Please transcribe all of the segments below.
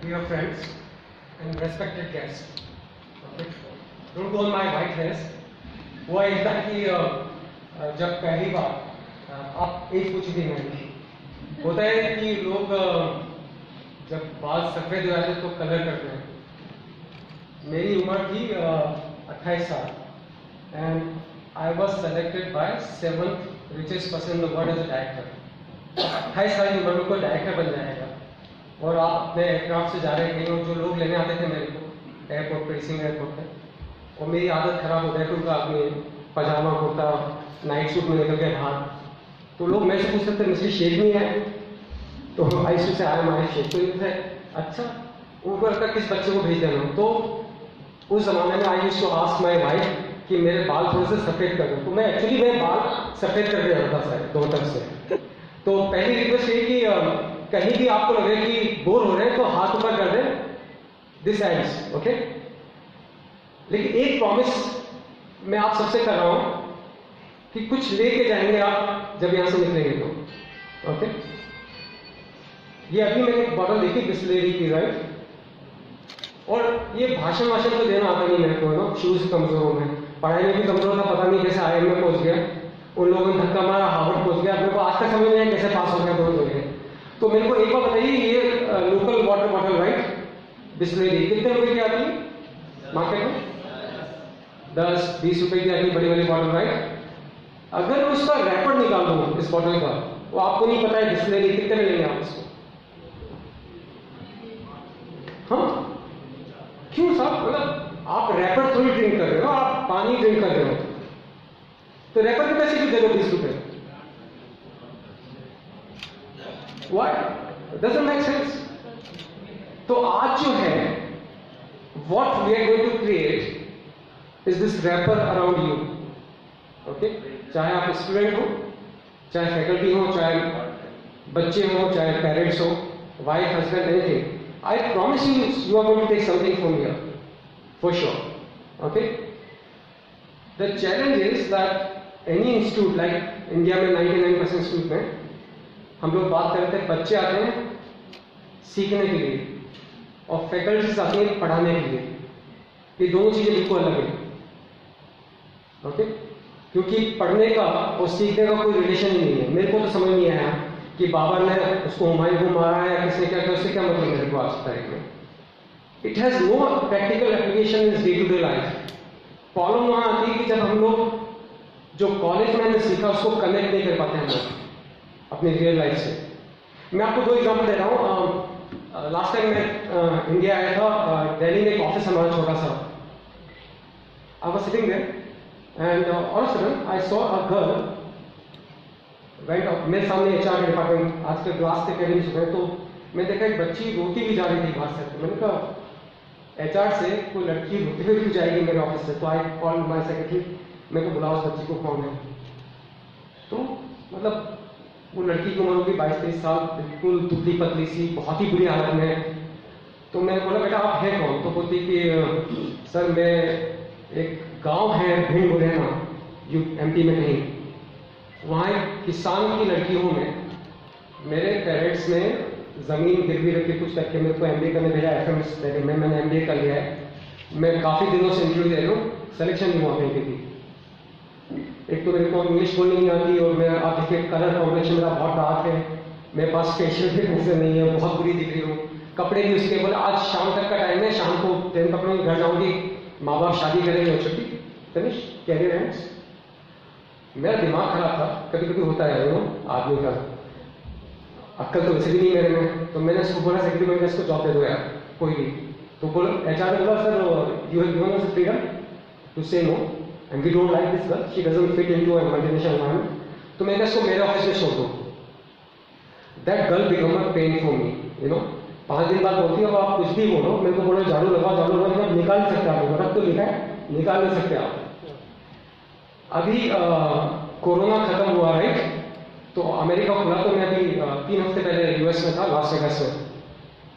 dear friends and respected guests. Okay. Don't go on my white hairs. हुआ एक था कि जब पहली बार आप एज पूछी थी मैंने, होता है कि लोग जब बाल सफेद हो जाते तो कलर करते हैं। मेरी उम्र थी 28 साल and I was selected bye 7th richest person in the world as a director. 28 साल की उम्र में कोई डायरेक्टर बन जाएगा और आप अपने एयरक्राफ्ट से जा रहे थे और जो लोग लेने आते थे मेरे को एयरपोर्ट पे, रिसीविंग एयरपोर्ट पे, और मेरी आदत खराब हो गई तो उनका अपने पजामा कुर्ता नाइट सूट में निकल गए बाहर, तो लोग मेरे से पूछ सकते मिस्टर शेख नहीं है, तो आई सी से आया हमारे शेख, तो ये अच्छा उनको लगता किस बच्चे को भेज देना। तो उस जमाने में I used to ask my wife कि मेरे बाल थोड़े से सफेद कर दो, तो मैं एक्चुअली मेरे बाल सफेद कर दिया था सर दो तरफ से। तो पहली रिक्वेस्ट ये कि कहीं भी आपको लगे कि बोर हो रहे हैं तो हाथ ऊपर कर दें, दिस एंड्स, ओके। लेकिन एक प्रॉमिस मैं आप सबसे कर रहा हूं कि कुछ लेके जाएंगे आप जब यहां से निकलेंगे तो, ओके। ये अभी मैंने एक बॉटल देखी बिस्लेरी की, राइट, और ये भाषण तो देना आता नहीं मेरे को, ना शुरू से कमजोर हूं मैं, पढ़ाई में भी कमजोर था, पता नहीं कैसे IIM में पहुंच गया, उन लोगों ने धक्का मारा हार्वर्ड पहुंच गया, मेरे को आज तक समझ नहीं आया कैसे पास हो गया दोनों जगह। तो मेरे को एक बार बताइए, ये local water bottle, right, Bisleri कितने रुपए की आती है मार्केट में? 10-20 रुपए की आती है बड़ी वाली बॉटल, राइट। अगर मैं उसका रैपर निकाल दूं इस बॉटल का, वो आपको नहीं पता है बिस्लेरी, कितने में लेंगे आप इसको? हाँ, क्यों साहब? मतलब आप रैपर थोड़ी ड्रिंक कर रहे हो, आप पानी ड्रिंक कर रहे हो, तो रैपर के पैसे क्यों दे दो 20 रुपए? What doesn't make sense. तो आज जो है, what we are going to create is this wrapper around you, okay. चाहे आप स्टूडेंट हो, चाहे फैकल्टी हो, चाहे बच्चे हो, चाहे पेरेंट्स हो, wife, husband, anything, I promise you, you are going to take something from here, for sure, okay? The challenge is that any institute, like India में 99% institute में, हम लोग बात करते हैं, बच्चे आते हैं सीखने के लिए और फैकल्टीज आते हैं पढ़ाने के लिए, ये दोनों चीजें बिल्कुल अलग है, ओके? क्योंकि पढ़ने का और सीखने का कोई रिलेशन ही नहीं है। मेरे को तो समझ नहीं आया कि बाबर ने उसको हुमायूं को मारा है या किसने क्या किया, उससे क्या मतलब मेरे को आज तारीख में। It has no practical application in day to day life. Problem वहां आती है कि जब हम लोग जो कॉलेज में हमने सीखा उसको कनेक्ट नहीं कर पाते हैं हम लोग अपनी रियल लाइफ से। मैं आपको 2 एग्जाम्पल दे रहा हूँ। लास्ट टाइम मैं इंडिया आया था, दिल्ली में एक ऑफिस हमारा छोटा सा, I was sitting there and all of sudden I saw a girl right, मेरे सामने HR के डिपार्टमेंट आज के ग्लास के कैबिन में, तो मैं देखा एक बच्ची रोती भी जा रही थी बाहर से। तो मैंने कहा HR से कोई लड़की रोती हुई क्यों जाएगी मेरे ऑफिस से? तो आई कॉल माय सेक्रेटरी, मेरे को बुलाओ उस बच्ची को, कौन है? तो मतलब वो लड़की की उम्र होगी 22-23 साल, बिल्कुल दुबली पतली सी, बहुत ही बुरी हालत में। तो मैंने बोला बेटा आप हैं कौन? तो बोलती कि सर मैं एक गाँव है भिंड मुरैना MP में कहीं, वहाँ एक किसान की लड़की हूँ मैं, मेरे पेरेंट्स ने जमीन गिरवी रख के कुछ करके मेरे को MBA करने भेजा FMS दिल्ली में, मैंने MBA कर लिया है। मैं काफ़ी दिनों से इंटरव्यू दे रहा हूँ, सिलेक्शन नहीं हुआ कहीं की। एक तो मेरे को इंग्लिश बोलनी नहीं आती और मैं आप देखिए कलर कॉम्बिनेशन मेरा बहुत डार्क है, मेरे पास फेशियल भी ढंग से नहीं है, बहुत बुरी दिख रही हूँ, कपड़े भी उसके, बोले आज शाम तक का टाइम है, शाम को 10 कपड़े में घर जाऊँगी, माँ बाप शादी करेंगे, छुट्टी फिनिश, कैरियर एंड्स। मेरा दिमाग खराब था, कभी कभी होता है आदमी का, अक्ल तो वैसे भी नहीं मेरे में। तो मैंने उसको बोला सेक्रेटरी मैं इसको जॉब दे दो यार कोई भी। तो बोला HR ने बोला sir you have given us the freedom to say no and we don't like this girl, she doesn't fit into a multinational environment, तो मैंने इसको मेरे ऑफिस में छोड़ दो। That girl become a pain for me, you know. 5 दिन बाद बोलती है अब आप कुछ भी बोलो, मेरे को बोलो झाड़ू लगाओ, निकाल नहीं सकते आप, रख तो लिखा है, निकाल नहीं सकते आप। अभी कोरोना खत्म हुआ, राइट, तो अमेरिका खुला, तो मैं अभी 3 हफ्ते पहले US में था, लास वेगास में।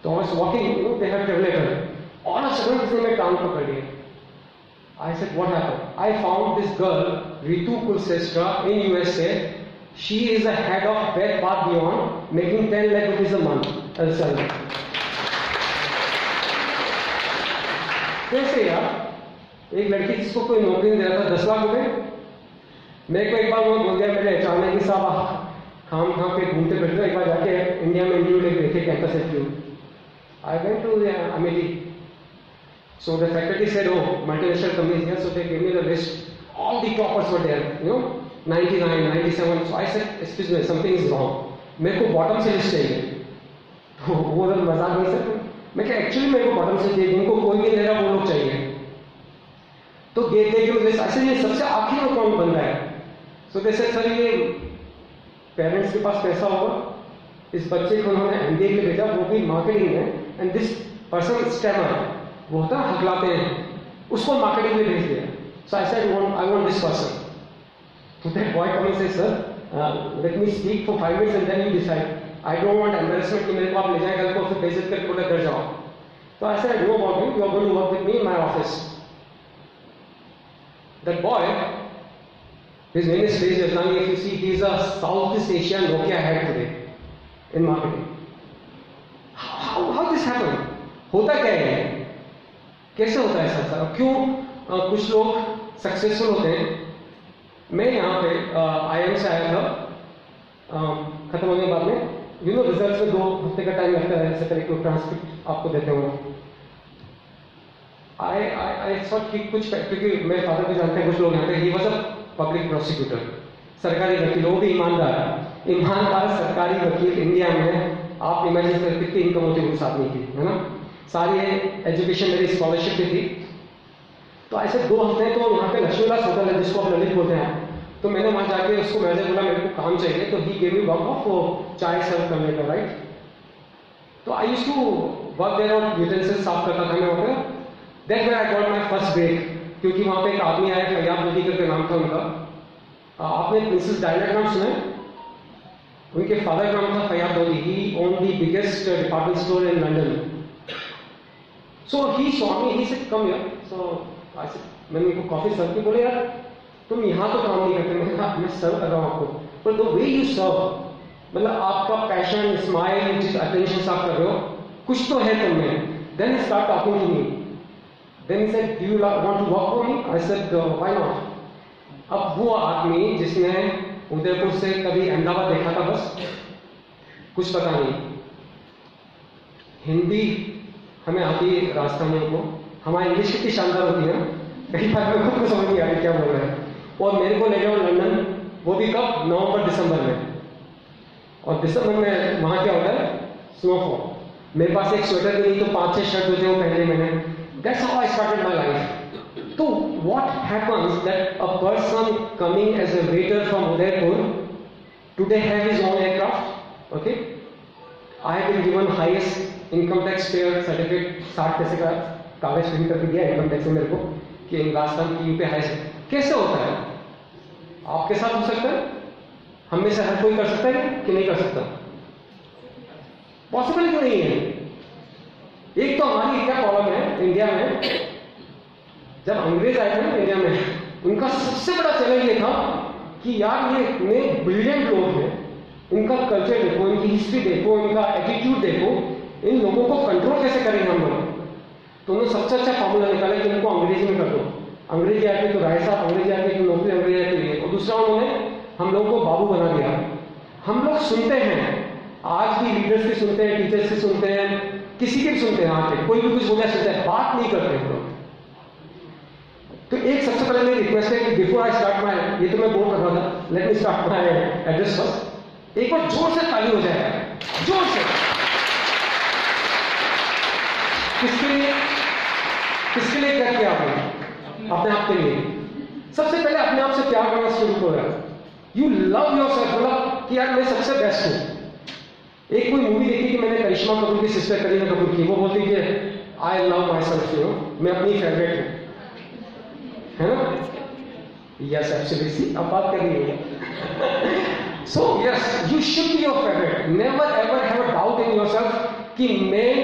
तो I was walking, you know they have travelator, all of sudden किसी ने मेरे कान पकड़ लिया। I said what happened? I found this girl Ritu Kulshreshtha in USA. She is the head of Bed Bath Beyond, making 10 lakh rupees a month as a salary. कैसे यार, एक लड़की जिसको कोई नौकरी नहीं दे रहा था 10 लाख रुपए। मेरे को एक बार वो बोल दिया मेरे अचानक कि साहब आप खाम खाम पे घूमते फिरते, एक बार जाके इंडिया में इंटरव्यू लेके देखे campus interview. I went to Amethi, so the faculty said, oh, multinational companies here, so they gave me the list, all the toppers were there, 99, 97, so I said, excuse me, something is wrong, मेरे को bottom से list चाहिए। तो वो मजाक नहीं sir, मैं क्या एक्चुअली मेरे को बॉटम से चाहिए, जिनको कोई भी ले रहा वो लोग चाहिए। तो दे लिस्ट, ऐसे ये सबसे आखिर में कौन बन रहा है? सो दे सेड सर ये पेरेंट्स के पास पैसा होगा, इस बच्चे को उन्होंने एमबीए के लिए भेजा, वो भी मार्केटिंग में, एंड दिस पर्सन स्टैमर, वो होता है हकलाते हैं, उसको मार्केटिंग में भेज दिया। So I said I want this person. तो that boy come and say sir let me speak for 5 minutes and then you decide, I don't want embarrassment कि मेरे को आप ले जाए कल को फिर बेइज्जत करके बोले घर जाओ। तो I said no about you are going to work with me in my office. That boy, his name is Faiz Jazlani, if you see, he is a Southeast Asian Nokia head today in marketing. How this happened? होता क्या है, कैसे होता है ऐसा? क्यों कुछ लोग सक्सेसफुल होते हैं? मैं यहाँ पे IIM से आया था, खत्म होने के बाद में रिजल्ट में 2 हफ्ते का टाइम लगता है, ऐसे करके ट्रांसक्रिप्ट आपको देते होंगे। आई सॉट कि कुछ, क्योंकि मेरे फादर भी जानते हैं कुछ लोग यहाँ पे, he was a public prosecutor, सरकारी वकील, वो भी ईमानदार सरकारी वकील। इंडिया में आप इमेजिन कर कितनी इनकम होती है उस आदमी की, है ना? सारी एजुकेशन मेरी स्कॉलरशिप भी थी। तो ऐसे 2 हफ्ते तो यहाँ पे लक्ष्मीदास होटल है जिसको आप ललित बोलते हैं, तो मैंने वहाँ जाके उसको मैनेजर बोला मेरे को काम चाहिए, तो he gave me work of chai serve करने का, राइट? तो I used to work there और यूटेंसिल्स साफ करता था मैं वहाँ पे। That where I got my first break, क्योंकि वहाँ पे एक आदमी आया, फैयाद लोधी करके नाम था उनका। आपने प्रिंसेस डायना का नाम सुना है? उनके फादर का नाम था Faiyad Lodhi, he owned the biggest department store in London. So he saw me, he said, come here. So I said, मैंने उनको कॉफी सर्व की, बोले यार तुम यहाँ तो काम नहीं करते। मैंने कहा मैं सर्व कर रहा हूँ आपको, पर द वे यू सर्व, मतलब आपका पैशन, स्माइल, जिस अटेंशन आप कर रहे हो, कुछ तो है तुम में। Then he started talking to me. Then he said, do you want to work for me? I said, why not? अब वो आदमी जिसने उदयपुर से कभी अहमदाबाद देखा था, बस कुछ पता नहीं, हिंदी हमें आती है राजस्थानियों को, हमारी इंग्लिश कितनी शानदार होती है, कई बार मैं खुद को समझ नहीं आ रही क्या बोल रहे हैं। और मेरे को ले गया लंदन, वो भी कब? नवंबर दिसंबर में। और दिसंबर में वहाँ क्या होता है? स्नोफॉल। मेरे पास एक स्वेटर भी नहीं, तो 5-6 शर्ट होते हैं पहले मैंने। That's how I started my life. So what happens that a person coming as a waiter from Udaipur today have his own aircraft, okay? I have been given highest income tax payer certificate, 60 पैसे का कागज print करके दिया income tax मेरे को कि राजस्थान की UP highest. कैसे होता है? आपके साथ हो सकता है, हम में से हर कोई कर सकता है कि नहीं कर सकता? पॉसिबल क्यों नहीं है? एक तो हमारी क्या प्रॉब्लम है इंडिया में, जब अंग्रेज आए थे ना इंडिया में, उनका सबसे बड़ा चैलेंज ये था कि यार ये इतने ब्रिलियंट लोग हैं, इनका कल्चर देखो, इनकी हिस्ट्री देखो, इनका एटीट्यूड देखो, इन लोगों को कंट्रोल कैसे करेंगे हम लोग? तो उन्होंने सबसे अच्छा फॉर्मूला निकाला कि इनको अंग्रेजी में कर दो। अंग्रेजी आती तो राय साहब, अंग्रेजी आती तो नौकरी, अंग्रेजी आती है। और दूसरा उन्होंने हम लोगों को बाबू बना दिया। हम लोग सुनते हैं, आज भी लीडर्स की सुनते हैं, टीचर्स की सुनते हैं, किसी के भी सुनते हैं, आके कोई भी कुछ बोला सुनते हैं, बात नहीं करते हम लोग। तो एक सबसे पहले मेरी रिक्वेस्ट है कि बिफोर आई स्टार्ट माय, ये तो मैं बोल कर रहा था, let me start my address first. एक बार जोर से ताली हो जाएगा, जोर से। किसके लिए क्या किया आपने? अपने आप के लिए। सबसे पहले अपने आप से प्यार करना शुरू करो। यू लव योरसेल्फ, मतलब कि यार मैं सबसे बेस्ट हूं। एक कोई मूवी देखी कि मैंने करिश्मा कपूर की सिस्टर करीना कपूर की, वो बोलती कि आई लव माई सेल्फ, मैं अपनी फेवरेट हूं, है ना? यस एब्सोल्युटली, अब बात कर रही है। So yes, you should be your favourite. Never ever have a doubt in yourself कि मैं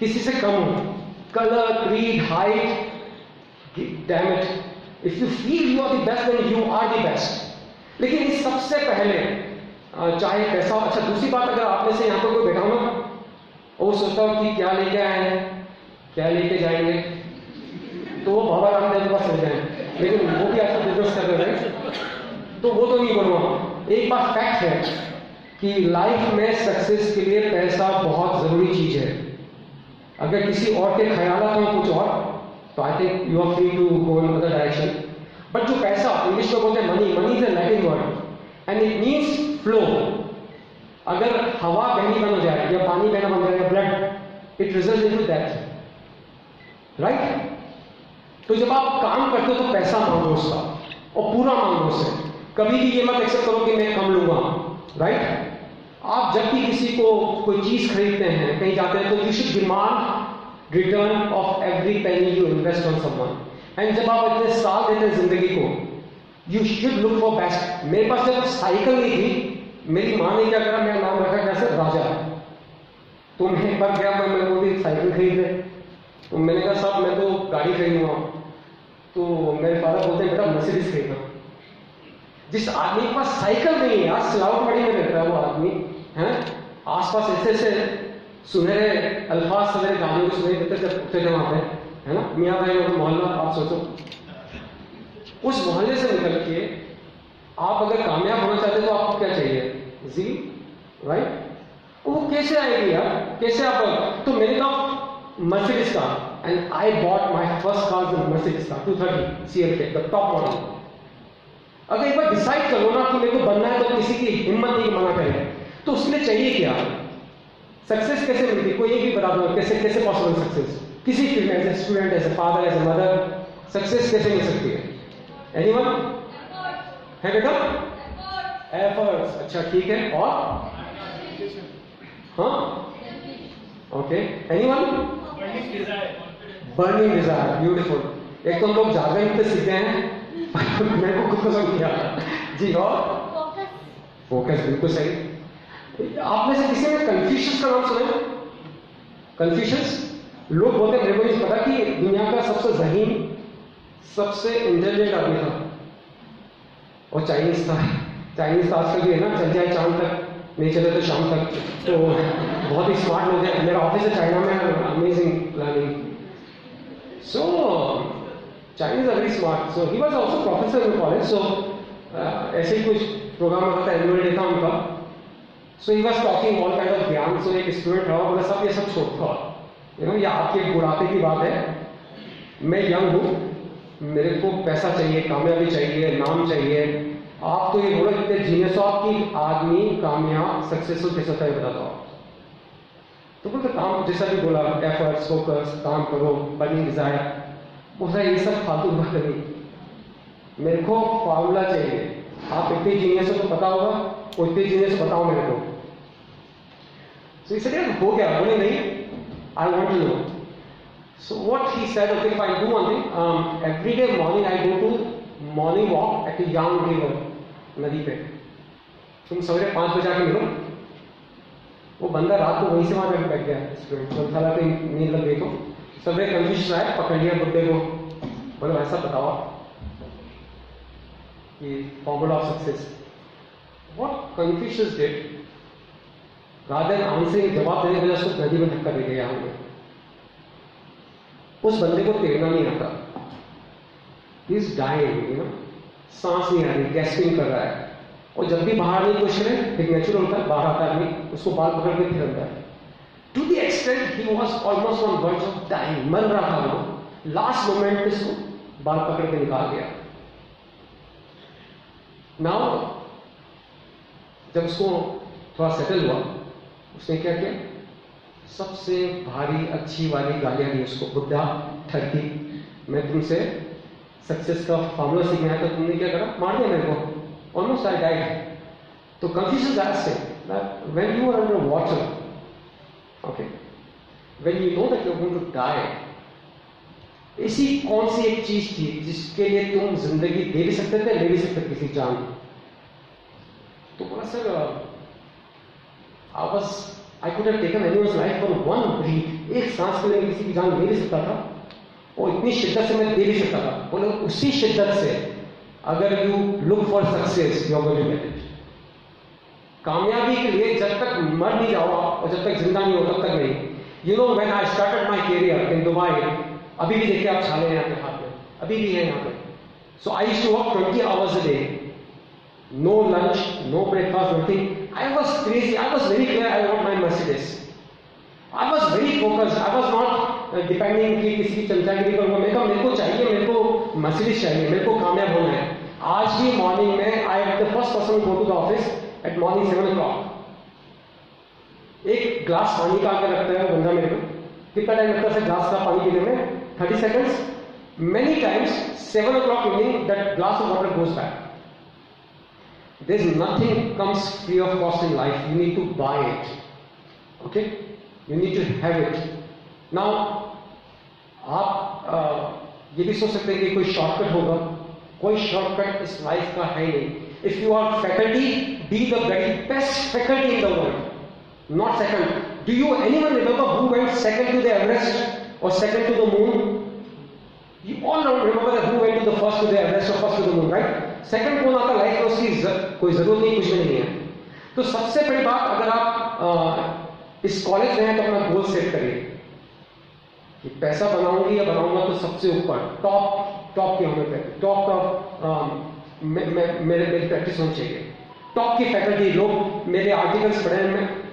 किसी से कम हूं। Colour, creed, height, damn it, if you feel you are the best then you are the best. लेकिन इस सबसे पहले चाहे पैसा, अच्छा दूसरी बात, अगर आप में से यहाँ पर कोई बैठा हो ना, वो सोचता हो कि क्या लेके आए हैं, क्या लेके जाएंगे, तो वो बाबा रामदेव के पास चले जाए, लेकिन वो भी आजकल बिजनेस कर रहे हैं, तो वो तो नहीं बोलूँगा। एक बात फैक्ट है कि लाइफ में सक्सेस के लिए पैसा बहुत जरूरी चीज है। अगर किसी और के ख्यालात में कुछ और, तो I think you are free to go in other direction. But जो पैसा, इंग्लिश में बोलते हैं money, money is a Latin word and it means flow. अगर हवा बहनी बन हो जाए या पानी बहना बन जाए या blood, it result in to death, right? तो जब आप काम करते हो तो पैसा मांगो उसका, और पूरा मांगो उससे। कभी भी ये मत एक्सेप्ट करो कि मैं कम लूंगा, राइट? आप जब भी किसी को कोई चीज खरीदते हैं, कहीं जाते हैं, तो you should demand return of every penny you invest on someone. And जब आप इतने साल देते हैं जिंदगी को, you should look for best. मेरे पास जब साइकिल नहीं थी, मेरी माँ ने क्या करा, मेरा नाम रखा कैसे, राजा। तो मैं एक बार गया, मैं बोलती साइकिल खरीद रहे, तो मैंने कहा साहब मैं तो गाड़ी खरीदूंगा। तो मेरे फादर बोलते हैं बेटा मर्सिडीज खरीदना। जिस आदमी के पास साइकिल नहीं है, आज सिलावटपड़ी में रहता है वो आदमी, है आसपास ऐसे ऐसे सुनहरे अल्फाज सवेरे गालियों को सुनाई देते जब उठते थे वहां पे, है ना, मियाँ भाई का मोहल्ला। आप सोचो उस मोहल्ले से निकल के आप अगर कामयाब होना चाहते तो आपको क्या चाहिए, जी, राइट? वो कैसे आएगी यार, कैसे आप? तो मैंने कहा मर्सिडीज का, and I bought my first car Mercedes का 230 CLK, द टॉप मॉडल। अगर एक बार डिसाइड करो ना कि मेरे को बनना है, तो किसी की हिम्मत नहीं मना करे। तो उसके लिए चाहिए क्या? सक्सेस कैसे मिलती? कोई एक भी बता दो, कैसे कैसे पॉसिबल सक्सेस किसी फील्ड में, as a student, as a father, as a mother, success कैसे मिल सकती है? एनीवन है बेटा? एफर्ट्स। अच्छा ठीक है, और हाँ, okay, anyone? Burning desire, beautiful. एक तो हम लोग जार्गन पे सीखते हैं, मेरे को खुद पसंद किया जी। और फोकस, बिल्कुल सही। आप में से किसी ने कन्फ्यूशियस का नाम सुना है? कन्फ्यूशियस, लोग बोलते हैं, मेरे को नहीं पता कि दुनिया का सबसे ज़हीन, सबसे इंटेलिजेंट आदमी था, और चाइनीज था। चाइनीज का आजकल भी है ना, चल जाए चांद तक, नहीं चले तो शाम तक। तो बहुत ही स्मार्ट लोग हैं। मेरा ऑफिस है चाइना में, amazing planning. So Chinese are very smart. So he was also professor in college. So ऐसे ही कुछ प्रोग्राम होता था, एनुअल डे था उनका। So he was talking all kind of ज्ञान। So एक स्टूडेंट था, बोला सब ये सब छोड़ता, ये आपके बुढ़ापे की बात है, मैं यंग हूँ, मेरे को पैसा चाहिए, कामयाबी चाहिए, नाम चाहिए। आप तो ये बोलो इतने जीनियस हो, आपकी आदमी कामयाब सक्सेसफुल कैसे होता है बताता हो? तो बोलते काम, जैसा भी बोला, एफर्ट्स, फोकस, काम करो, बर्निंग डिजायर। बोलता ये सब फालतू बात नहीं, मेरे को फॉर्मूला चाहिए। आप इतने जीनियस हो तो पता होगा, और इतने जीनियस बताओ मेरे को। So he said, yeah, हो गया? बोले नहीं, I want to know. So what he said, okay, fine, do one thing. Every day morning I go to morning walk at the Yang River, नदी पे। तुम सवेरे 5 बजे आके मिलो। वो बंदा रात को वहीं से वहां पे बैठ गया, स्टूडेंट संस्थाला पे नींद लग गई, तो सवेरे कंफ्यूजन आया, पकड़ लिया बुड्ढे को, बोलो ऐसा बताओ कि formula of success. What Confucius did, rather than answering, जवाब देने के लिए उसको नदी में धक्का दे दिया हमने। उस बंदे को तैरना नहीं आता, he is dying, you know, सांस नहीं आ रही, गैस्पिंग कर रहा है, और जब भी बाहर नहीं कोशिश करे, एक नेचुरल होता है, बाहर आता है आदमी, उसको बाल पकड़ के फिरता है। To the extent he was almost on verge of dying, मर रहा था वो, लास्ट मोमेंट पे उसको बाल पकड़ के निकाल गया। नाउ जब उसको थोड़ा सेटल हुआ, उसने क्या किया, सबसे भारी अच्छी वाली गालियां दी उसको, बुद्धा, ठगी, मैं तुमसे सक्सेस का फॉर्मूला सीखना है, तो तुमने क्या करा, मार दिया मेरे को, ऑलमोस्ट आई डाइड। तो confusion that when you are under water, okay, when you know that you are going to die, ऐसी कौन सी एक चीज थी जिसके लिए तुम जिंदगी दे भी सकते थे, ले भी सकते किसी जान? तो बोला sir, I could have taken anyone's life for one breath, एक सांस के लिए किसी की जान ले भी सकता था, और इतनी शिद्दत से मैं दे भी सकता था। बोले उसी शिद्दत से अगर you look for success, you are going to get it. कामयाबी के लिए जब तक मर नहीं जाओ और जब तक जिंदा नहीं हो तब तक नहीं। You know, when I started my career in Dubai, अभी भी देखिए आप छाले हैं यहाँ पे हाथ में, अभी भी है यहाँ पे. So I used to work 20 hours a day. No lunch, no breakfast, nothing. I was crazy. I was very clear. I want my Mercedes. I was very focused. I was not depending कि किसी की चमचागिरी पर. मेरे को चाहिए, मेरे को Mercedes चाहिए, मेरे को कामयाब होना है. आज भी मॉर्निंग में I am the first person to go to the office at morning 7 o'clock. एक ग्लास पानी का आगे रखता है वो बंदा मेरे को. कितना टाइम लगता है ग्लास का पानी पीने में? 30 seconds. Many times 7 o'clock evening that glass of water goes back. There's nothing comes free of cost in life. You need to buy it. Okay? You need to have it. Now, आप ये भी सोच सकते हैं कि कोई shortcut होगा. कोई शॉर्टकट इस लाइफ का है नहीं. If you are faculty, be the very best faculty in the world. Not second. Do you anyone remember who went second to the Everest or second to the moon? You all don't remember that who went to the first to the Everest or first to the moon, right? Second कौन आता life में उसकी कोई जरूरत नहीं, कुछ भी नहीं है. तो सबसे बड़ी बात, अगर आप इस कॉलेज में हैं तो अपना गोल सेट करिए कि पैसा बनाऊंगी या बनाऊंगा तो सबसे ऊपर टॉप के होने पे, टॉप मेरी प्रैक्टिस होनी चाहिए. टॉप की फैकल्टी, लोग मेरे आर्टिकल्स पढ़े,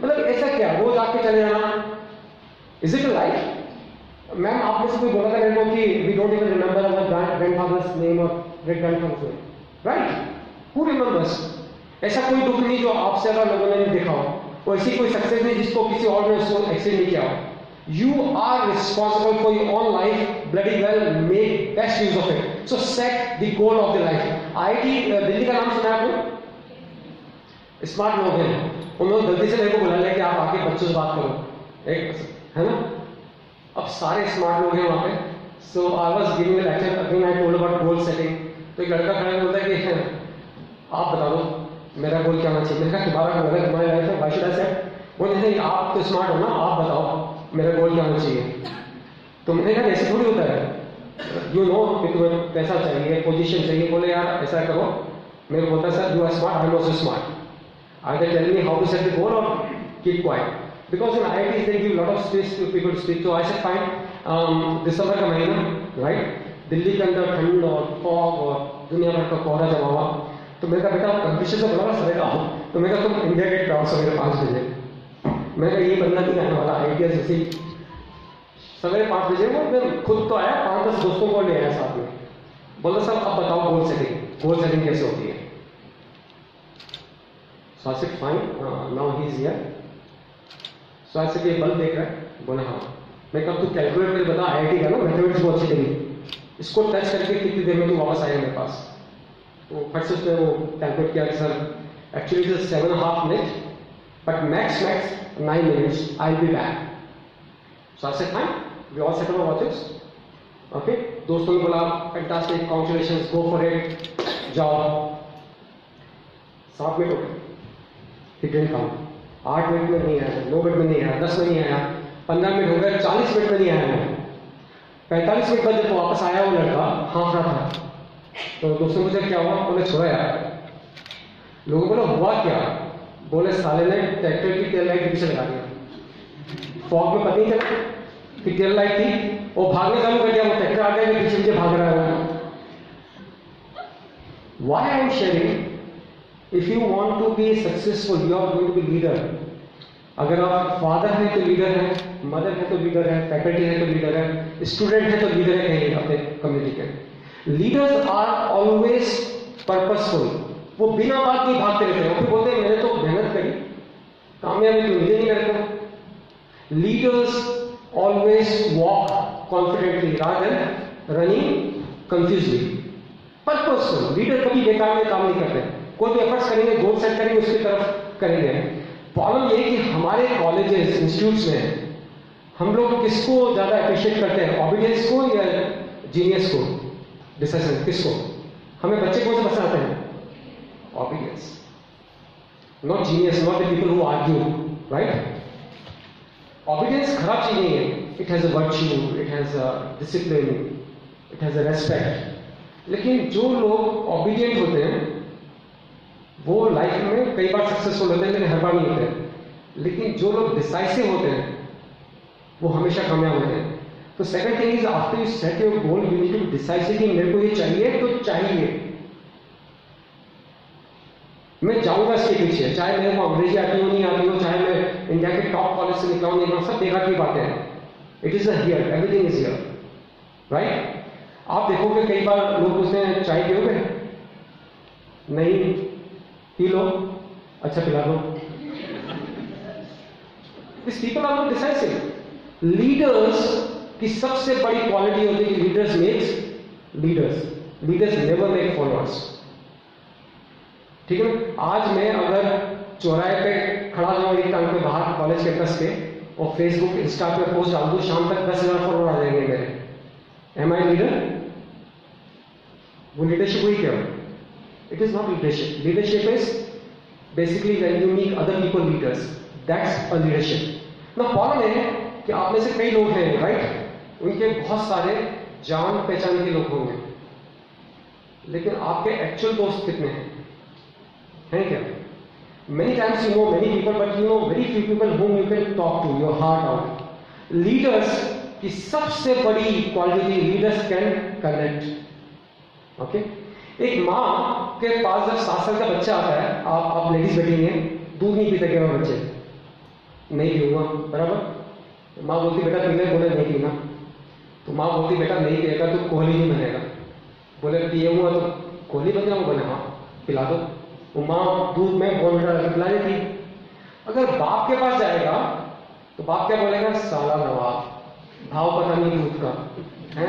मतलब ऐसा क्या रोज आके चले जाना. Is it a life? Ma'am आप में से कोई बोला था मेरे को कि we don't even remember our grandfather's name और great grandfather's name, right? Who remembers? ऐसा कोई दुख नहीं जो आपसे ज्यादा लोगों ने देखा हो, और ऐसी कोई सक्सेस नहीं जिसको किसी और ने उसको एक्सेप्ट नहीं किया हो. You are responsible for your own life. Bloody well, make best use of it. So set the goal of the life. IIT Delhi का नाम सुना आपने? स्मार्ट लोग हैं, उन्होंने गलती से मेरे को बुला लिया कि आप आके बच्चों से बात करो, एक है ना. अब सारे स्मार्ट लोग हैं वहाँ पे. So I was giving a lecture, again I told about goal setting. तो एक लड़का खड़ा बोलता है कि आप बता दो मेरा गोल क्या होना चाहिए. मैंने कहा तुम्हारा गोल है, तुम्हारी लाइफ है, व्हाई शुड आई सेट? बोले नहीं आप तो स्मार्ट हो ना, आप बताओ मेरा गोल क्या होना चाहिए. तो मैंने कहा ऐसे थोड़ी होता है, यू नो कि तुम्हें पैसा चाहिए, पोजीशन चाहिए. बोले यार ऐसा करो. मेरे को बोलता sir you are smart, I am also smart. Either tell me how to set the goal or keep quiet. Because in IITs they give a lot of space to people to speak. So I said fine. दिसंबर का महीना, right? Delhi के अंदर ठंड और fog और दुनिया भर का कोहरा जमा हुआ. तो मैंने कहा बेटा कंपटीशन तो बड़ा सवेरा हो. तो मैंने कहा तुम इंडिया गेट पे आओ सवेरे 5 बजे. मैंने कहा ये बंदा नहीं आने वाला IITs ऐसी सवेरे 5 बजे. वो मैं खुद तो आया, 5-10 दोस्तों को ले आया साथ में. बोला सर अब बताओ गोल सेटिंग कैसे होती है. So I said fine, now he's here. So I said ये बल्ब देख रहा है? बोला हाँ. मैं कब तू कैलकुलेट करके बता, IIT का ना मैथमेटिक्स बहुत अच्छी लगी, इसको टच करके कितनी देर में तू वापस आएगा मेरे पास. तो फट से उसने वो कैलकुलेट किया कि sir actually it is 7.5 minutes, but max 9 minutes I'll be back. So I said fine, we all set our watches. Okay, दोस्तों ने बोला fantastic, congratulations, go for it, जाओ. 7 मिनट हो गए. He didn't come. 8 मिनट में नहीं आया, 9 minute में नहीं आया, 10 में नहीं आया, 15 मिनट हो गए, 40 मिनट में नहीं आया. 45 मिनट बाद जब वापस आया वो लड़का हाँफ रहा था. तो दोस्तों मुझे क्या हुआ? बोले छोड़ा यार. लोगों बोला हुआ क्या? बोले साले ने ट्रैक्टर की टेल लाइट पीछे लगा दिया. फॉग में पता नहीं चला कि टेल लाइट थी, वो भागने चालू कर दिया. वो ट्रैक्टर आ गया, पीछे पीछे भाग रहा है. Why I am sharing? If you want to be successful, you are going to be leader. अगर आप फादर हैं तो लीडर है, मदर है तो लीडर है, फैकल्टी है तो लीडर है, स्टूडेंट है तो लीडर है कहीं अपने कम्युनिटी के. Leaders are always purposeful. वो बिना बात नहीं भागते रहते हैं. फिर बोलते हैं मैंने तो मेहनत करी, कामयाबी तो मिली नहीं मेरे को. Leaders always walk confidently rather than running confusedly. Purposeful leader कभी बेकार में काम नहीं करते. कोई भी एफर्ट्स करेंगे, गोल सेट करेंगे, उसकी तरफ करेंगे. प्रॉब्लम ये है कि हमारे कॉलेजेस इंस्टीट्यूट्स में हम लोग किसको ज्यादा अप्रिशिएट करते हैं, ऑबिडियंस को या जीनियस को? डिसीजन किसको? हमें बच्चे कौन से पसंद आते हैं? Obedience, not genius, not the people who argue, right? Obedience खराब चीज नहीं है. It has a virtue, it has a discipline, it has a respect. लेकिन जो लोग ऑबिडियंट होते हैं वो लाइफ में कई बार सक्सेसफुल होते हैं, लेकिन हर बार नहीं होते हैं. लेकिन जो लोग डिसाइसिव होते हैं वो हमेशा कामयाब होते हैं. तो second thing is after you set your goal you need to decide कि मेरे को ये चाहिए तो चाहिए, मैं जाऊंगा इसके पीछे, चाहे मेरे को अंग्रेजी आती हो नहीं आती हो, चाहे मैं इंडिया के टॉप कॉलेज से निकला हूं नहीं, सब देखा की बातें हैं। It is here, everything is here, right? आप देखोगे कई बार लोग पूछते हैं चाय पियोगे? नहीं, पी लो, अच्छा पिला दो। These people are not decisive. Leaders की सबसे बड़ी क्वालिटी होती है कि leaders makes leaders, leaders never make followers. ठीक है ना? आज मैं अगर चौराहे पे खड़ा जाऊं एक टाइम पे बाहर कॉलेज कैंपस पे और फेसबुक इंस्टा पे पोस्ट डाल दूं, शाम तक 10,000 फॉलोअर आ जाएंगे मेरे। एम आई लीडर? वो लीडरशिप हुई क्या? It is not leadership. Leadership is basically when you make other people leaders, that's a leadership. ना प्रॉब्लम है कि आप में से कई लोग हैं, राइट, उनके बहुत सारे जान पहचान के लोग होंगे, लेकिन आपके एक्चुअल दोस्त कितने हैं क्या? Many times you know many people, but you know very few people whom you can talk to, your heart out. Leaders की सबसे बड़ी quality, leaders can connect. Okay, एक माँ के पास जब 7 साल का बच्चा आता है, आप लेडीज बैठी हैं, दूध नहीं पीते क्या बच्चे? नहीं पीऊंगा, बराबर? माँ बोलती बेटा पीना, बोले नहीं पीना, तो माँ बोलती बेटा नहीं पिएगा तो कोहली नहीं बनेगा, बोले पिएगा तो कोहली बन जाऊंगा, बोले हाँ पिला दो। वो माँ दूध में बॉर्नविटा डाल के पिला देती। अगर बाप के पास जाएगा तो बाप क्या बोलेगा? साला नवाब, भाव पता नहीं दूध का है,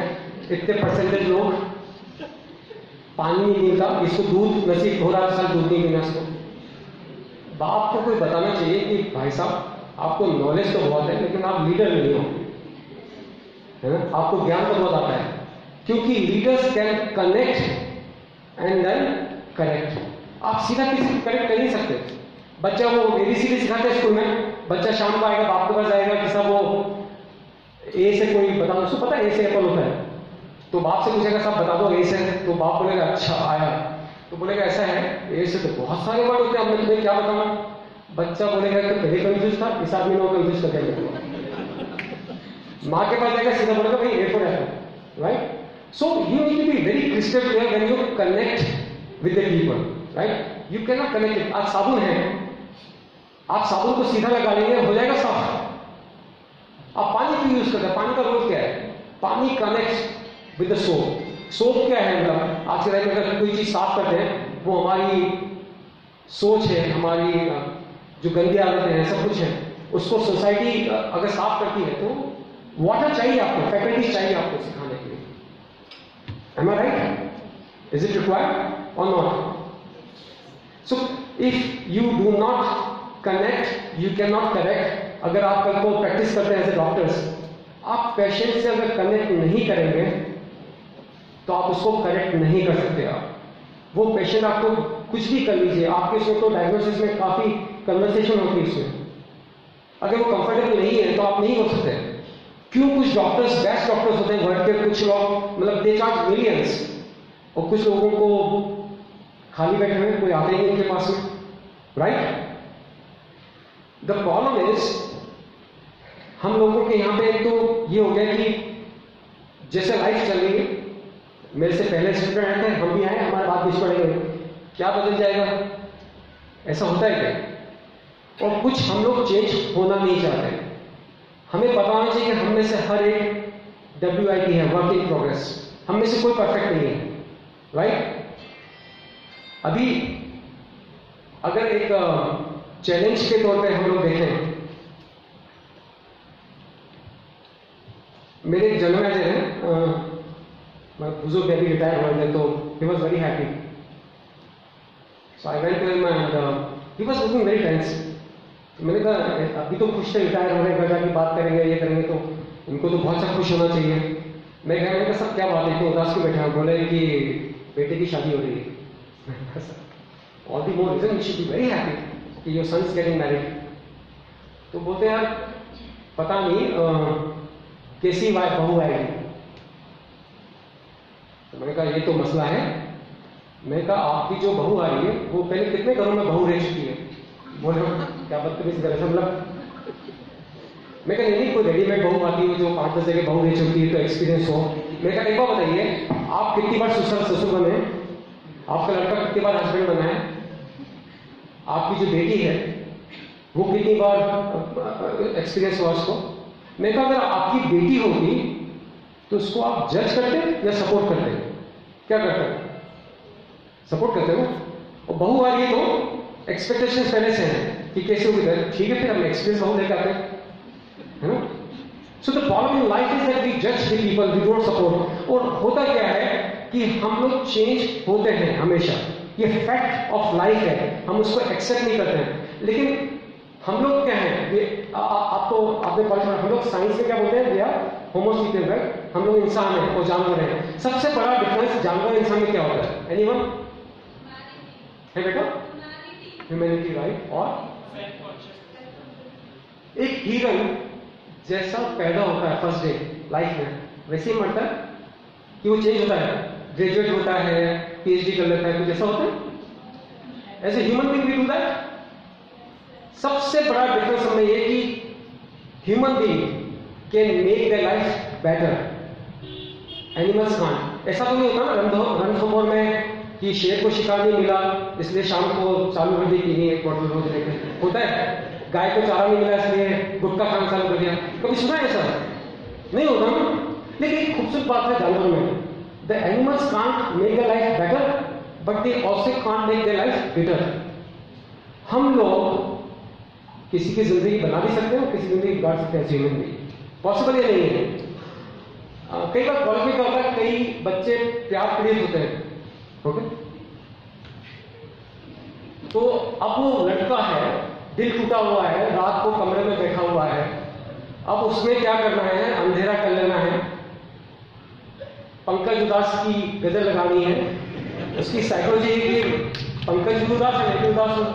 इतने परसेंटेज लोग पानी नहीं पीता, इसको दूध नसीब हो रहा, साल दूध नहीं पीना इसको। बाप को कोई बताना चाहिए कि भाई साहब आपको नॉलेज तो बहुत है लेकिन आप लीडर नहीं हो, है ना? आपको ज्ञान तो बहुत आता है, क्योंकि leaders can connect and then correct. आप सीधा किसी को करेक्ट कर नहीं सकते। बच्चा वो ABCD सिखाते हैं स्कूल में, बच्चा शाम को आएगा, बाप के पास आएगा कि सब वो ए से कोई बता दो, उसको पता है ए से एप्पल होता है, तो बाप से पूछेगा साहब बता दो ए से, तो बाप बोलेगा अच्छा आया, तो बोलेगा ऐसा है, ए से तो बहुत सारे वर्ड होते हैं, अब मैं तुम्हें क्या बताऊं? बच्चा बोलेगा तो पहले कंफ्यूज था, इस आदमी ने कंफ्यूज कर दिया। माँ के पास जाएगा, सीधा बोलेगा भाई A for apple, right? So you need to be very crystal clear when you connect with the people, right? You can not connect it. आज साबुन है, आप साबुन को सीधा लगा लेंगे, हो जाएगा साफ। आप पानी क्यों यूज करते हैं? पानी का रोल क्या है? पानी connect with the soap. Soap क्या है? मतलब आज के टाइम में अगर कोई चीज साफ करते हैं, वो हमारी सोच है, हमारी जो गंदी आदतें हैं, सब कुछ है, उसको सोसाइटी अगर साफ करती है तो वाटर चाहिए आपको, फैकल्टीज चाहिए आपको सिखाने के लिए। Am I right? Is it required और not? So if you do not connect, you cannot correct। अगर आप कल को प्रैक्टिस करते हैं एज ए डॉक्टर्स, आप पेशेंट से अगर कनेक्ट नहीं करेंगे तो आप उसको करेक्ट नहीं कर सकते। आप वो पेशेंट आपको कुछ भी कर लीजिए, आपके उसमें तो डायग्नोसिस में काफी कन्वर्सेशन होती है उसमें, अगर वो कंफर्टेबल नहीं है तो आप नहीं हो सकते। क्यों? कुछ डॉक्टर्स बेस्ट डॉक्टर्स होते हैं वर्ल्ड के, कुछ लोग मतलब दे चार्ज मिलियंस, और कुछ लोगों को खाली बैठे हुए, कोई आते ही नहीं उनके पास में, राइट? द प्रॉब्लम इज हम लोगों के यहां पे तो ये हो गया कि जैसे लाइफ चल रही है, मेरे से पहले स्टूडेंट आए थे, हम भी आए, हमारे बाद भी स्टूडेंट, क्या बदल जाएगा? ऐसा होता है क्या? और कुछ हम लोग चेंज होना नहीं चाहते। हमें पता होना चाहिए कि हम में से हर एक WIP है, वर्क इन प्रोग्रेस, हम में से कोई परफेक्ट नहीं है, राइट? अभी अगर एक चैलेंज के तौर पे हम लोग देखें, मेरे एक जनरल मैनेजर हैं, बुजुर्ग अभी रिटायर हुए थे, तो he was very happy. So I went to him and he was looking very tense. मैंने कहा अभी तो खुश से रिटायर हो रहे हैं, घर जाके बात करेंगे, ये करेंगे, तो इनको तो बहुत सा खुश होना चाहिए। मैंने कहा सब क्या बात है, इतने उदास क्यों बैठे हैं? बोले कि बेटे की शादी हो रही है। All the more reason you should be very happy कि your son is getting married। तो बोलते हैं यार पता नहीं कैसी बहू आएगी। तो मैंने कहा ये तो मसला है। मैंने कहा आपकी जो बहू आ रही है वो पहले कितने घरों में बहू रह चुकी है? बोले क्या बदतमीजी कर, मतलब मैं कहा नहीं कोई रेडीमेड बहू आती हो जो 5-10 जगह बहू भेज चुकी है तो एक्सपीरियंस हो। मैं कहा एक बार बताइए, आप कितनी बार ससुर बने, आपका लड़का कितनी बार हस्बैंड बना है, आपकी जो बेटी है वो कितनी बार एक्सपीरियंस हुआ उसको। मैं कहा अगर आपकी बेटी होगी तो उसको आप जज करते या सपोर्ट करते? क्या करते? सपोर्ट करते हो। और बहू आ रही है तो एक्सपेक्टेशंस पहले से हैं कि कैसे होगी, ठीक है फिर हम एक्सपीरियंस बहू लेकर आते हैं, है ना। So the problem in life is that we जज the people, we don't support. और होता क्या है कि हम लोग चेंज होते हैं हमेशा, ये फैक्ट ऑफ लाइफ है, हम उसको एक्सेप्ट नहीं करते हैं। लेकिन हम लोग क्या है, ये आप तो आपने पढ़ा, हम लोग साइंस में क्या बोलते हैं, भैया होमोसेपियन, राइट। हम लोग इंसान हैं और जानवर हैं। सबसे बड़ा डिफरेंस जानवर इंसान में क्या होता है? एनीवन है बेटा? Humanity, right. और एक हिरन जैसा पैदा होता है फर्स्ट डे लाइफ में, वैसे ही मरता है कि वो चेंज होता है, ग्रेजुएट होता है, पीएचडी कर लेता है, कुछ ऐसा होता है। As a human being we do that. सबसे बड़ा डिफरेंस हमें ये कि human being can make their life better, animals can't. ऐसा तो नहीं होता ना रणथंभौर में कि शेर को शिकार नहीं मिला इसलिए शाम को चालू कर दी पीनी एक बॉटल रोज लेकर, होता है। गाय को चारा नहीं मिला इसलिए गुटखा खाना चालू कर दिया, कभी सुना है ऐसा? नहीं होता ना। लेकिन एक खूबसूरत बात है जानवरों में, the animals can't make their life better but they also can't make their life bitter. हम लोग किसी की जिंदगी बना भी सकते हैं, किसी की जिंदगी बिगाड़ सकते हैं, ह्यूमन भी। पॉसिबल ये नहीं है। कई बार कॉलेज में क्या होता है, कई बच्चे प्यार पीड़ित होते हैं, ओके। तो अब वो लड़का है, दिल टूटा हुआ है, रात को कमरे में बैठा हुआ है, अब उसमें क्या करना है, अंधेरा कर लेना है, पंकज उदास की गजल लगानी है। उसकी साइकोलॉजी है कि पंकज भी उदास है, मैं भी उदास हूं,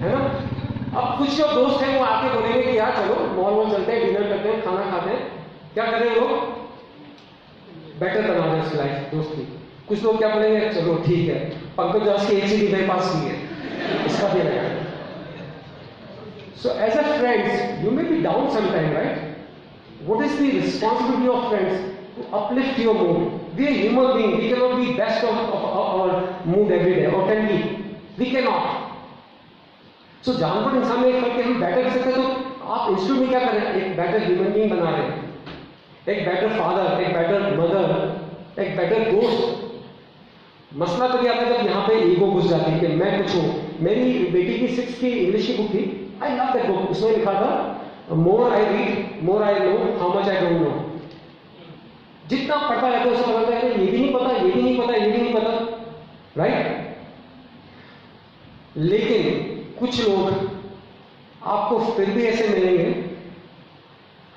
है ना। अब कुछ जो दोस्त हैं वो आके बोलेंगे कि यार चलो मॉल चलते हैं, डिनर करते हैं, खाना खाते हैं। क्या कर रहे हैं लोग? बेटर बना रहे हैं उसकी लाइफ, दोस्त की। कुछ लोग क्या बोलेंगे, चलो ठीक है, पंकज उदास की एक सीढ़ी मेरे पास की है, इसका भी लगा। So as a friends, you may be down sometime, right? What is the responsibility of friends? To uplift your mood. We are human beings. We cannot be best of our mood every day, or can we? We cannot. So जानवर इंसान में एक फर्क है, हम better कर सकते हैं। तो आप इंस्टीट्यूट में क्या कर रहे हैं? एक बेटर ह्यूमन बीइंग बना रहे हैं, एक बेटर फादर, एक बेटर मदर, एक बेटर दोस्त। मसला तो क्या आता है जब यहाँ पे ईगो घुस जाती है कि मैं कुछ हूँ। मेरी बेटी की 6th की इंग्लिश की बुक थी, आई लव दैट बुक। उसमें लिखा था more I read more I know how much I don't know. जितना पढ़ता रहता है उसे पता लगता है ये भी नहीं पता, ये भी नहीं पता, ये भी नहीं पता, राइट। लेकिन कुछ लोग आपको फिर भी ऐसे मिलेंगे,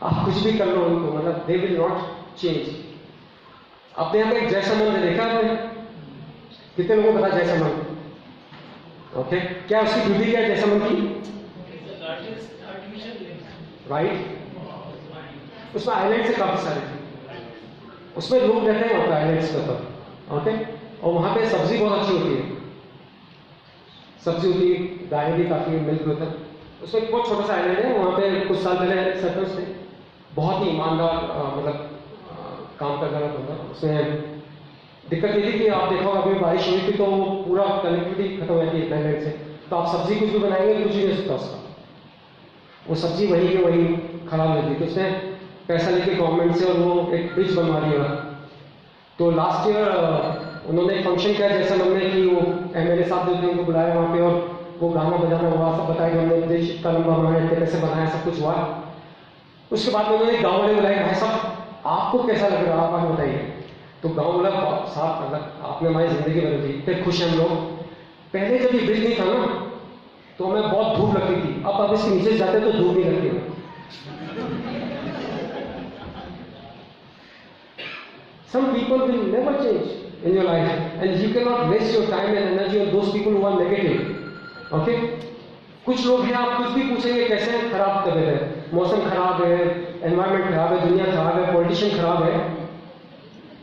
आप कुछ भी कर लो उनको, मतलब दे विल नॉट चेंज। अपने यहाँ पे एक जयसमन ने देखा आपने? कितने लोगों को पता जयसमन? ओके, क्या उसकी ड्यूटी क्या है जयसमन की? राइट। उसमें आइलैंड से काफी सारे थे, उसमें लोग रहते हैं वहां आइलैंड्स के ऊपर, ओके। और वहां पे सब्जी बहुत अच्छी होती है, सब्जी होती है, गाय भी काफी मिल्क होता है। उसमें एक बहुत छोटा सा आइलैंड है, वहां पे कुछ साल पहले सर्कल्स थे, बहुत ही ईमानदार मतलब काम करने वाला बंदा। उसमें दिक्कत ये थी कि आप देखो अभी बारिश हुई थी तो पूरा कनेक्टिविटी खत्म हो जाती है आइलैंड से, तो आप सब्जी कुछ भी बनाएंगे कुछ भी नहीं सकता उसका, वो सब्जी वही की वही खराब हो जाती। तो उसने पैसा लेके गवर्नमेंट से और वो एक ब्रिज बनवा दिया। तो लास्ट ईयर उन्होंने एक फंक्शन किया जैसा हमने कि वो एमएलए साहब जो थे उनको बुलाया वहाँ पे और वो गाना बजाना हुआ, सब बताया कि हमने देश इतना लंबा बनाया, इतने पैसे बनाया, सब कुछ हुआ। उसके बाद में उन्होंने गाँव वाले बुलाए, भाई साहब आपको कैसा लग रहा है, आप आगे बताइए। तो गाँव वाला साहब अलग, आपने हमारी जिंदगी बदल दी, इतने खुश हैं हम लोग। पहले जब ये ब्रिज नहीं था ना तो हमें बहुत धूप लगती थी, अब इसके नीचे जाते तो धूप नहीं लगती। Some people will never change in your life, and you cannot waste your time and energy on those people who are negative. Okay? कुछ लोग हैं आप कुछ भी पूछेंगे कैसे हैं, खराब कर देते हैं, मौसम खराब है, एनवायरमेंट खराब है, दुनिया खराब है, पॉलिटिशियन खराब है।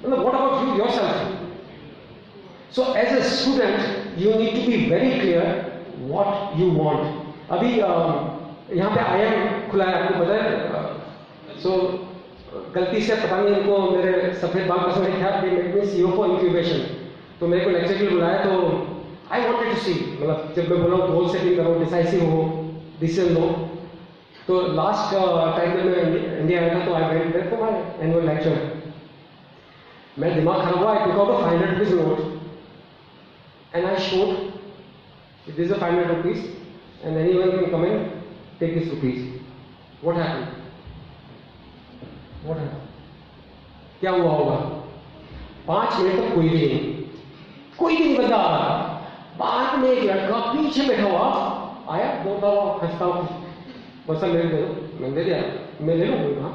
मतलब what about you yourself? So as a student you need to be very clear what you want. अभी यहाँ पे IIM खुला है, आपको पता है। सो गलती से पता नहीं इनको मेरे सफेद बाल पसंद नहीं था, make me CEO for incubation, तो मेरे को लेक्चर के लिए बुलाया। तो आई वांटेड टू सी, मतलब जब मैं बोला गोल सेटिंग करो, डिसाइसिव हो, डिसीजन लो। तो लास्ट टाइम जब मैं इंडिया आया था तो I went there for my annual lecture. मेरा दिमाग खराब हुआ, I took out a 500 rupees note and I showed this is a 500 rupees and anyone can come and take this rupees. What happened? What happened? क्या हुआ होगा? 5 minute तक कोई भी नहीं बंदा आ रहा। बाद में एक लड़का पीछे बैठा हुआ आया, बोलता हुआ हंसता हुआ, बस मेरे दे दो, मैंने दे दिया, मैं ले लूँ,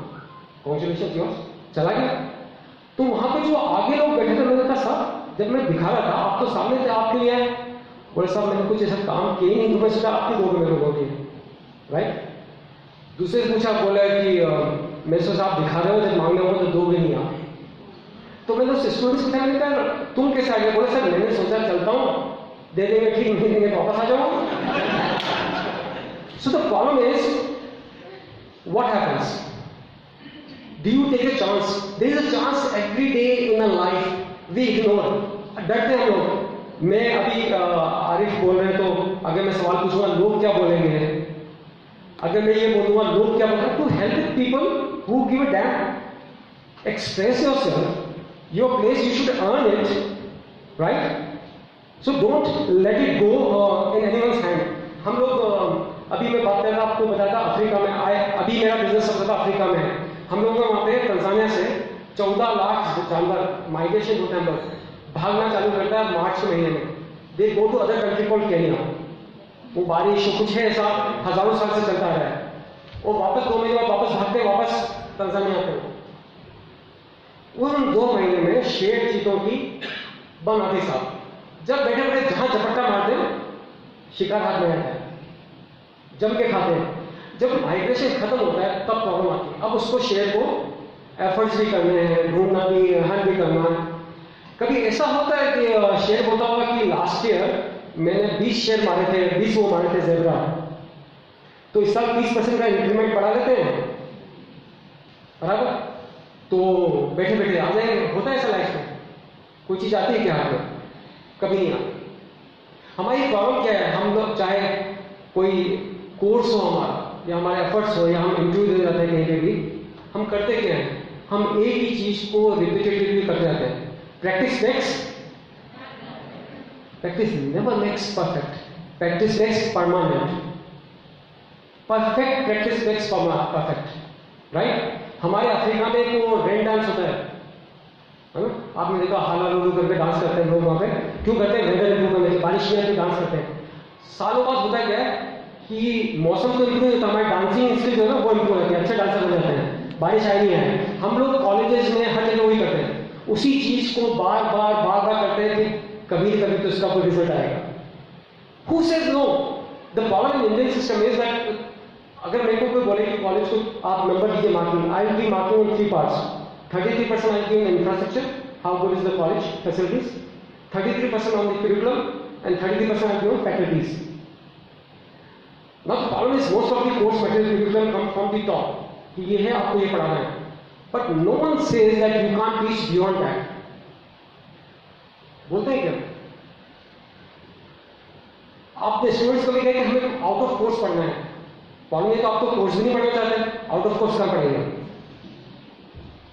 कॉन्ग्रेचुलेशन योर्स, चला गया। तो वहां पे जो आगे लोग बैठे थे, मैंने कहा साहब, जब मैं दिखा रहा था आप तो सामने थे, आप क्यों नहीं आए? बोले साहब मैंने कुछ ऐसा काम किया ही नहीं, तो मैं सोचा आप क्यों दोगे मेरे को, राइट। दूसरे से पूछा, बोला कि मैं सोचा आप दिखा रहे हो, जब मांगने होगा तो दोगे नहीं आप। तो मैंने उस स्टूडेंट से मैंने कहा तुम कैसे आ गए? बोले सर मैंने सोचा चलता हूँ, दे देंगे, ठीक नहीं देंगे तो वापस आ जाओ। So the problem is what happens? Do you take a chance? There is a chance every day in a life, we ignore, डरते हैं लोग। मैं अभी आरिफ बोल रहे हैं तो अगर मैं सवाल पूछूंगा लोग क्या बोलेंगे, अगर मैं ये बोलूंगा लोग क्या बोलेंगे, to help people who give a damn, express yourself, your place you should earn it, right? So don't let it go in anyone's hand. हम लोग अभी मैं बात कर रहा, आपको बताया था अफ्रीका में आए, अभी मेरा बिजनेस चल रहा था अफ्रीका में। हम लोग वहाँ पे तंजानिया से 14 लाख जानवर माइग्रेशन होता है, भागना चालू करता है मार्च के महीने में। They go to other country called Kenya. वो बारिश कुछ है ऐसा हजारों साल से चलता रहा है, वो वापस 2 महीने बाद वापस भागते वापस तंजानिया पे। उन 2 महीने में शेर चीतों की बन आती साहब, जब बैठे बैठे जहां झपट्टा मारते शिकार हाथ में आता है, जम के खाते हैं। जब माइग्रेशन खत्म होता है तब प्रॉब्लम आती है। अब उसको शेर को एफर्ट्स भी करने हैं, ढूंढना भी, हल भी करना है। कभी ऐसा होता है कि शेर बोलता होगा कि लास्ट ईयर मैंने 20 शेर मारे थे, 20 वो मारे थे ज़ेब्रा, तो इस साल 30% का इंक्रीमेंट बढ़ा देते हैं, बराबर? तो बैठे बैठे आ जाएंगे। होता है ऐसा लाइफ में? कोई चीज आती है क्या हाथ में? कभी नहीं आती। हमारी प्रॉब्लम क्या है? हम लोग चाहे कोई कोर्स हो हमारा, या हमारे एफर्ट्स हो, या हम इंटरव्यू दे जाते हैं कहीं पे भी, हम करते क्या है? हम एक ही चीज को रिपीटेटिवली करते जाते हैं। Practice makes, practice never makes perfect, practice makes permanent, perfect practice makes perfect, right? हमारे अफ्रीका में एक वो रेन डांस होता है ना? आपने देखा हाला लुलू करके डांस करते हैं लोग वहां पे। क्यों करते हैं? वेदर इंप्रूव करने के, बारिश में डांस करते हैं। सालों बाद होता क्या है कि मौसम तो इंप्रूव होता है, हमारी डांसिंग स्किल जो है ना वो इंप्रूव होती है, अच्छे डांसर बन जाते हैं। बारिश आई नहीं है, हम लोग कॉलेजेस में हर जगह वही करते हैं, उसी चीज को बार बार करते हैं कि कभी न कभी तो इसका कोई रिजल्ट आएगा। Who says no? The problem in Indian system is that अगर मेरे को कोई बोले कि कॉलेज को आप नंबर दीजिए marking, I will be marking on 3 parts. 33% I give on infrastructure, how good is the college facilities, 33% on the curriculum, and 33% I give on faculties. Now the problem is most of the course material curriculum come from the top, कि ये है आपको ये पढ़ाना है, but no one says that you can't reach beyond that. बोलते हैं क्या? आपने स्टूडेंट्स को भी कहा कि हमें आउट ऑफ कोर्स पढ़ना है, प्रॉब्लम ये तो आप तो कोर्स भी नहीं पढ़ना चाहते, आउट ऑफ कोर्स कहाँ पढ़ेंगे?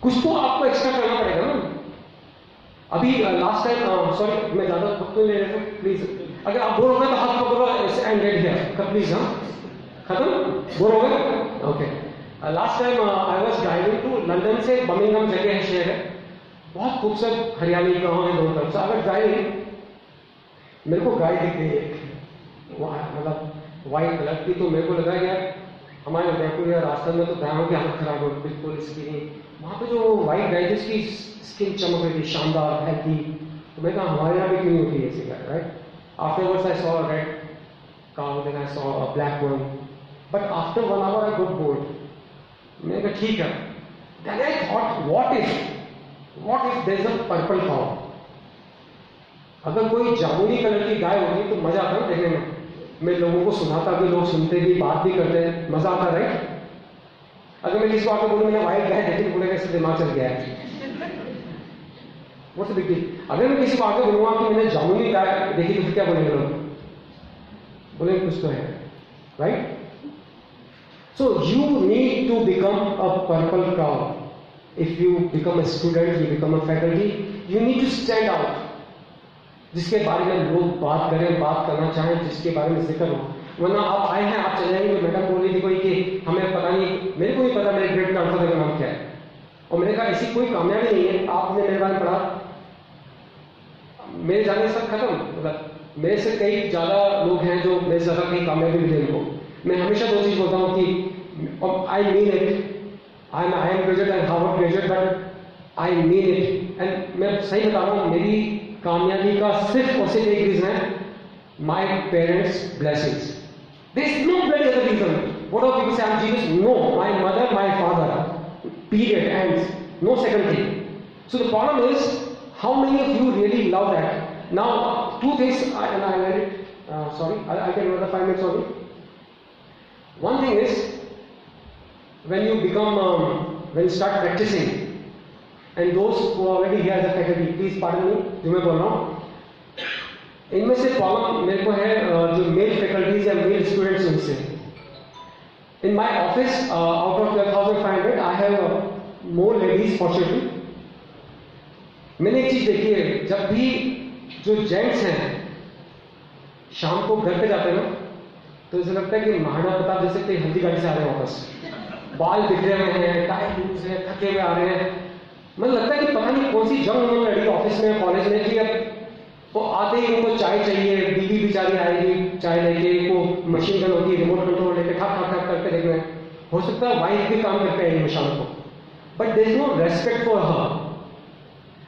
कुछ तो आपको एक्स्ट्रा करना पड़ेगा ना। अभी लास्ट टाइम, सॉरी मैं ज्यादा वक्त नहीं ले रहा हूँ, प्लीज अगर आप बोर हो गए तो हाथ पकड़ो एंड रेड हियर, प्लीज। हाँ खत्म? बोर हो गए? Okay. Last time I was driving to London से बर्मिंघम जगह है, शहर है, बहुत खूबसूरत हरियाली गाँव है दोनों तरफ। अगर ड्राइविंग, मेरे को गाड़ी दिख गई है मतलब वाइट कलर की, तो मेरे को लगा यार हमारे उदयपुर या राजस्थान में तो गायों की हालत खराब हो बिल्कुल इसकी नहीं, वहाँ पे जो वाइट गाय जिसकी स्किन चमक रही थी, शानदार हेल्थी, तो मैं कहा हमारे यहाँ भी क्यों नहीं होती है ऐसी गाय, right? Afterwards I saw red cow, then I saw a black one, but after 1 hour I got bored. मैंने कहा ठीक है। Then I thought what if there is a purple cow? अगर कोई जामुनी कलर की गाय होगी तो मजा आता है देखने में। मैं लोगों को सुनाता भी, लोग सुनते भी, बात भी करते हैं, मजा आता, राइट? अगर मैं किसी को आके बोलूँ मैंने व्हाइट गाय देखी, बोलेगा इससे दिमाग चल गया है। What's the big deal? अगर मैं किसी को आके बोलूँगा कि मैंने जामुनी गाय देखी, तो फिर क्या बोलेंगे लोग? बोलेंगे कुछ तो है, right? So you need to become a purple cow. If you become a student, you become a faculty, you need to stand out. जिसके बारे में लोग बात करें, बात करना चाहें, जिसके बारे में जिक्र हो। वरना आप आए हैं, आप चले जाएंगे। मैडम बोल रही थी कोई कि हमें पता नहीं, मेरे को नहीं पता मेरे ग्रेट ग्रैंडफादर का नाम क्या है, और मैंने कहा ऐसी कोई कामयाबी नहीं है। आपने मेरे बारे में पढ़ा, मेरे जाने सब खत्म। मतलब मेरे से कई ज्यादा लोग हैं जो मेरे से ज्यादा कहीं कामयाबी मिले उनको। मैं हमेशा दो चीज बोलता हूँ कि I mean it, I am graduate and Harvard graduate, but I mean it. And मैं सही बता रहा हूँ, मेरी कामयाबी का सिर्फ और सिर्फ एक रीजन है, my parents blessings. There is no bloody other reason. What are people say I am genius? No, my mother, my father, period, and no second thing. So the problem is, how many of you really love that? Now, two things, and I let it, sorry, I get another 5 minutes on it. One thing is, when you become, when you start practicing, and those who are already here as a faculty, please pardon me, जो मैं बोल रहा हूँ, इनमें से problem मेरे को है जो मेल फैकल्टीज या मेल स्टूडेंट्स उनसे। In my office, out of 12,500, I have more ladies fortunately. मैंने एक चीज देखी है, जब भी जो जेंट्स हैं शाम को घर पे जाते हैं ना, तो ऐसा लगता है कि महाराणा प्रताप जैसे कोई हल्दी गाड़ी से आ रहे हैं वापस। बाल बिखरे हुए हैं, टाई लूज है, थके हुए आ रहे हैं। मुझे लगता है कि पता नहीं कौन सी जंग उन्होंने लड़ी ऑफिस में, कॉलेज में, कि अब वो आते ही उनको चाय चाहिए, बीवी बेचारी आएगी चाय लेके, को मशीन गन होती है, रिमोट कंट्रोल लेके ठक ठक ठक करके देखना है। हो सकता है वाइफ भी काम करते हैं शाम को, but there is no respect for her.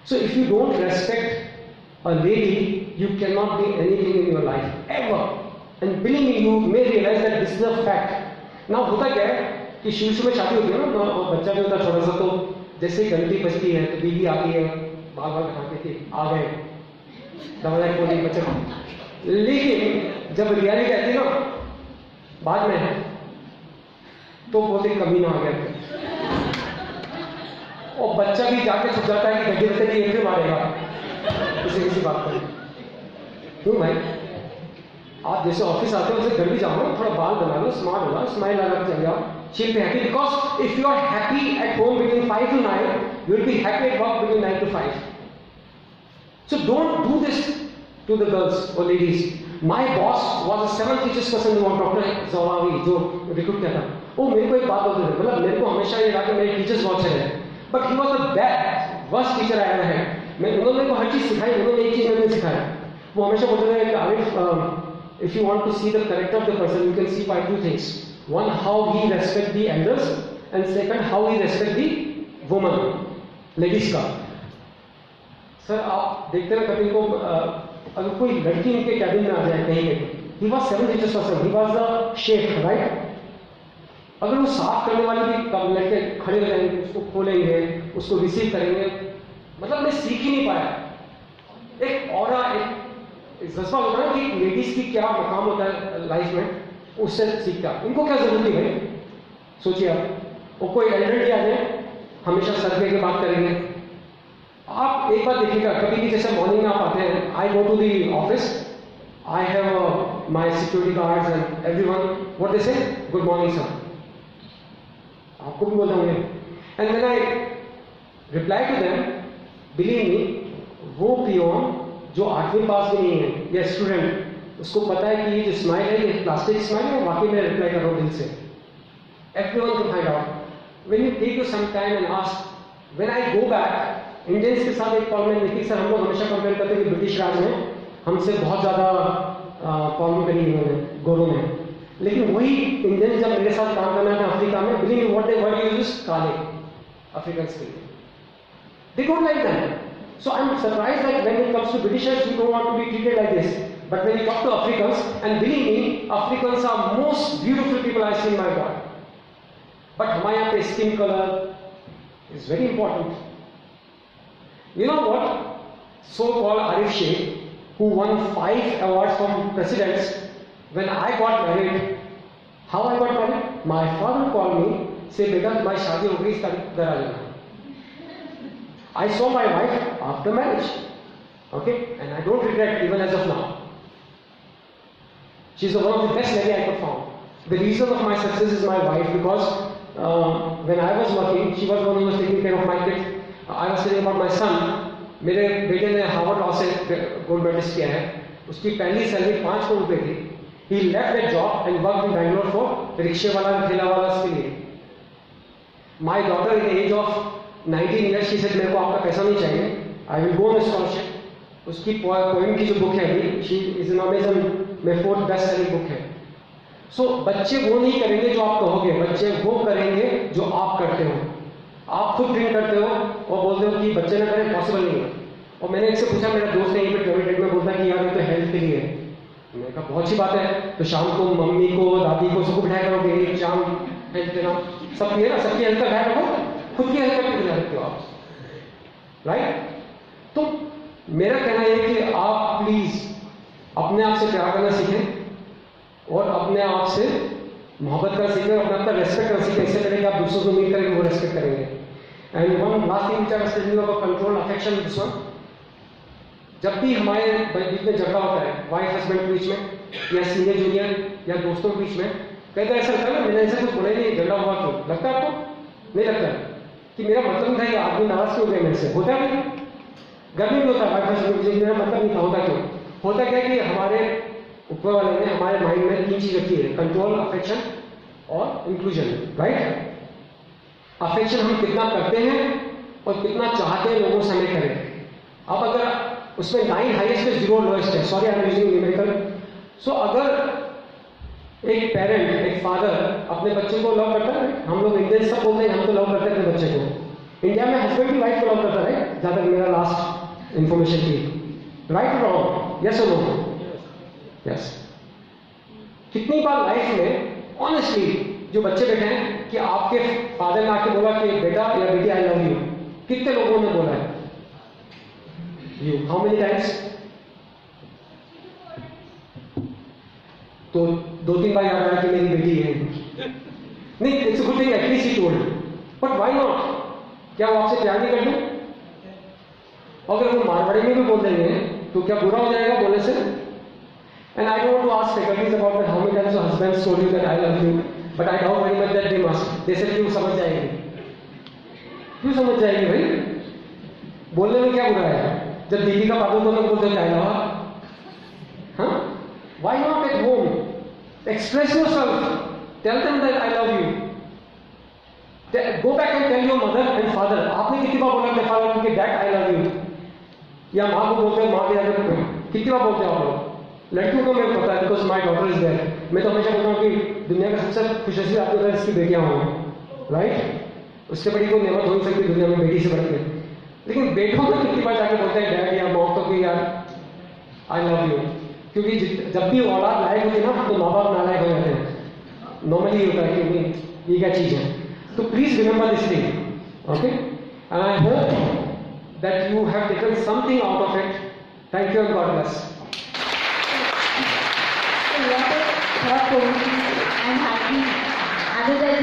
So if you don't respect a lady, you can not be anything in your life ever. And believe me, you may realize that this is a fact. Now होता क्या है कि शुरू में शादी होती है ना, बच्चा भी होता है छोटा सा, तो जैसे ही घंटी बजती है तो बीवी आती है, बार बार खाते थे आ गए दवाई खोली बच्चा। लेकिन जब रियलिटी आती है ना बाद में, तो बोलते कमी ना आ गया, और बच्चा भी जाके छुप जाता है कि घंटे बजते कि एक मारेगा किसी बात पर। क्यों भाई, आप जैसे ऑफिस आते हो वैसे घर भी जाओ ना, थोड़ा बाल बना लो, स्मार्ट हो जाओ, स्माइल लगा के चल जाओ, she'll be happy, because if you are happy at home between 5 to 9, you will be happy at work between 9 to 5. So don't do this to the girls or ladies. My boss was a 7th richest person in Dr. Zawawi, जो recruit किया था। वो मेरे को एक बात बोलते थे, मतलब मेरे को हमेशा ये लगा कि मेरे टीचर्स बहुत अच्छे हैं, but he was the worst teacher आया है। उन्होंने मेरे को हर चीज सिखाई, उन्होंने एक चीज मैंने सिखाया। वो हमेशा बोलते थे कि Arif, if you want to see the character of the person, you can see by 2 things. One, how he respect the elders, and second, how he respect the woman, ladies का। सर आप देखते हैं कभी को अगर कोई लड़की उनके कैबिन में आ जाए कहीं पे, he was 7th richest person, he was the chef, right? अगर वो साफ करने वाले भी लड़के खड़े हो जाएंगे, उसको खोलेंगे, उसको रिसीव करेंगे, मतलब मैं सीख ही नहीं पाया। एक ऑरा, एक जज्बा होता है कि लेडीज की क्या मकाम होता है लाइफ में, उससे सीखता। इनको क्या जरूरत है भाई, सोचिए आप, वो कोई एल्डरली आ जाए हमेशा सर पे बात करेंगे। आप एक बार देखिएगा, कभी भी जैसे मॉर्निंग में आप आते हैं, I go to the office, I have my security guards and everyone, what they say, good morning sir, आपको भी बोलते होंगे। And when I reply to them, believe me, वो पियोन जो 8वीं पास भी नहीं है या स्टूडेंट, उसको पता है कि ये जो स्माइल है ये प्लास्टिक स्माइल है, वाकई में रिप्लाई कर रहा हूँ दिल से। Everyone can find out. When you take you some time and ask, when I go back, Indians के साथ एक कॉल में देखिए सर, हम लोग हमेशा कंपेयर करते हैं कि ब्रिटिश राज में हमसे बहुत ज्यादा कॉलोनी करी इन्होंने गोरों में, लेकिन वही इंडियन जब मेरे साथ काम करना था अफ्रीका में, believe me, what they word use, काले अफ्रीकन के, they don't like that. So I'm surprised that when it comes to Britishers, we don't want to be treated like this. But when you talk to Africans, and believe me, Africans are most beautiful people I've seen in my God. But हमारे यहाँ पे skin color is very important. You know what? So-called Arif Sheikh, who won 5 awards from presidents, when I got married, how I got married? My father called me से बेटा तुम्हारी शादी हो गई, इस तारीख घर आ जाना. I saw my wife after marriage, okay, and I don't regret even as of now. She's one of the best lady I could found. The reason of my success is my wife, because when I was working, she was the one who was taking care of my kids. I was telling about my son. मेरे बेटे ने Harvard law से gold medallist किया है. उसकी पहली salary 5 crore रुपए थी. He left that job and worked in Bangalore for रिक्शे वाला, ठेला वाला के लिए. My daughter in the age of 19 years, she said मेरे को आपका पैसा नहीं चाहिए. I will go on a scholarship. उसकी पोएम की जो बुक है अभी, she is an Amazon में 4th बेस्ट सेलिंग बुक है. So बच्चे वो नहीं करेंगे जो आप कहोगे, बच्चे वो करेंगे जो आप करते हो. आप खुद ड्रिंक करते हो और बोलते हो कि बच्चे ना करें, पॉसिबल नहीं है. और मैंने इससे पूछा, मेरा दोस्त है यहीं पे टॉयलेट में, बोलता है कि यार ये तो हेल्थ के लिए है. मैंने कहा बहुत अच्छी बात है. तो शाम को मम्मी को, दादी को, सबको बिठाया करो, डेली शाम हेल्थ देना. सबकी है ना, सबकी हेल्थ का ख्याल रखो, खुद की हेल्थ का भी ख्याल रखते हो आप, राइट. तो मेरा कहना यह है कि आप प्लीज अपने आप से प्यार करना सीखें और अपने आप से मोहब्बत करना सीखें, अपने आप का रेस्पेक्ट करना सीखें. इससे पहले कि आप दूसरों से उम्मीद करें कि वो रेस्पेक्ट करेंगे. And one last thing which I was telling about control affection, this one. जब भी हमारे बीच में झगड़ा होता है, वाइफ हस्बैंड के बीच में, या सीनियर जूनियर या दोस्तों के बीच में, कई बार ऐसा लगता है ना, मैंने ऐसा कुछ बोला ही नहीं, झगड़ा हुआ क्यों? लगता है आपको? नहीं लगता कि मेरा मतलब नहीं था कि आदमी नाराज क्यों हो गया मेरे से? होता है नहीं, घर में भी होता है वाइफ हस्बैंड के बीच, मेरा मतलब नहीं था. होता क्यों? होता क्या कि हमारे ऊपर वाले ने हमारे माइंड में 3 चीज रखी है, कंट्रोल, अफेक्शन और इंक्लूजन, राइट. अफेक्शन हम कितना करते हैं और कितना चाहते हैं लोगों से हमें करें. अब अगर उसमें 9 हाईएस्ट है, 0 लोएस्ट है. Sorry I am using numerical. So अगर एक पेरेंट, एक फादर अपने बच्चे को लव करता है, हम लोग इंडियन सब बोलते हैं हम तो लव करते हैं अपने बच्चे को. इंडिया में हस्बैंड भी वाइफ को लव करता है, जहां तक मेरा लास्ट इंफॉर्मेशन थी. Right wrong? यस और नो? यस. कितनी बार लाइफ में ऑनेस्टली जो बच्चे बैठे हैं कि आपके फादर ने आके बोला कि बेटा या बेटी आई लव यू? कितने लोगों ने बोला है? You. How many times? तो 2-3 बार याद आया कि मेरी बेटी है. नहीं, it's a good thing, at least he told. But why not? क्या वो आपसे प्यार नहीं करते? अगर वो मारवाड़ी में भी बोल देंगे तो क्या बुरा हो जाएगा बोलने से? And I don't want to ask faculties about that, how many times your husbands told you that I love you, but I doubt very much that they must. They said क्यों समझ जाएंगे? क्यों समझ जाएंगे भाई? बोलने में क्या बुरा है? जब दीदी का पागल दोनों बोलते हैं लवा, हाँ? Why not at home? Express yourself. Tell them that I love you. Go back and tell your mother and father. आपने कितनी बार बोला अपने फादर को कि डैड आई लव यू? या माँ को बोलते हैं, माँ के आगे कितनी बार बोलते हैं आप लोग? लड़कियों को मेरे को पता है, because my daughter is there. मैं तो हमेशा बोलता हूँ कि दुनिया का सबसे खुशनसीब आदमी होता है जिसकी बेटियां हों, राइट. उससे बड़ी कोई नेमत हो नहीं सकती दुनिया में बेटी से बढ़ के. लेकिन बेटों को कितनी बार जाके बोलते हैं डैड या मॉम को कि यार आई लव यू? क्योंकि जब भी औलाद लायक होती है ना, तो माँ बाप नालायक हो जाते हैं. नॉर्मली होता है कि ये क्या चीज है. तो please remember this thing, okay. And I hope that you have taken something out of it. Thank you and God bless. What a thought-provoking and happy, other than